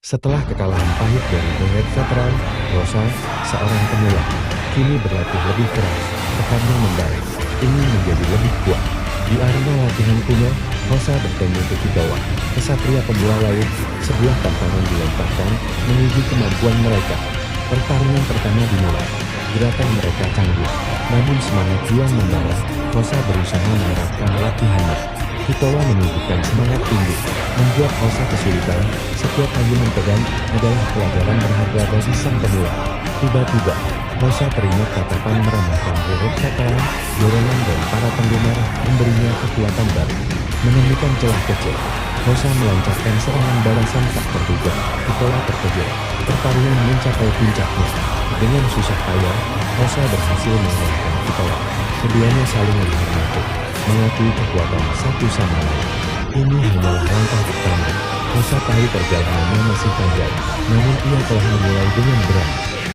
Setelah kekalahan pahit dari Red Veteran, Rosa, seorang pemula, kini berlatih lebih keras, tekadnya membara, ingin menjadi lebih kuat. Di arena latihan kuno, Rosa bertemu Kikitowa, kesatria pemula lain. Sebuah tantangan dilontarkan menuju kemampuan mereka. Pertarungan pertama dimulai. Gerakan mereka canggung, namun semangat juang membara. Rosa berusaha menerapkan latihannya. Kikitowa menunjukkan semangat tinggi, membuat Rosa kesulitan. Setiap ayunan pegang adalah pelajaran berharga bagi sang pemula. Tiba-tiba, Rosa teringat tatapan meremehkan Red Veteran, dorongan dari para penggemar memberinya kekuatan baru. Menemukan celah kecil, Rosa melancarkan serangan balasan tak terduga. Kikitowa terkejut. Pertarungan mencapai puncaknya. Dengan susah payah, Rosa berhasil mengalahkan Kikitowa. Keduanya saling menghormati, mengakui kekuatan satu sama lain. Ini hanyalah langkah pertama. Rosa tahu perjalanannya masih panjang, namun ia telah memulai dengan berani.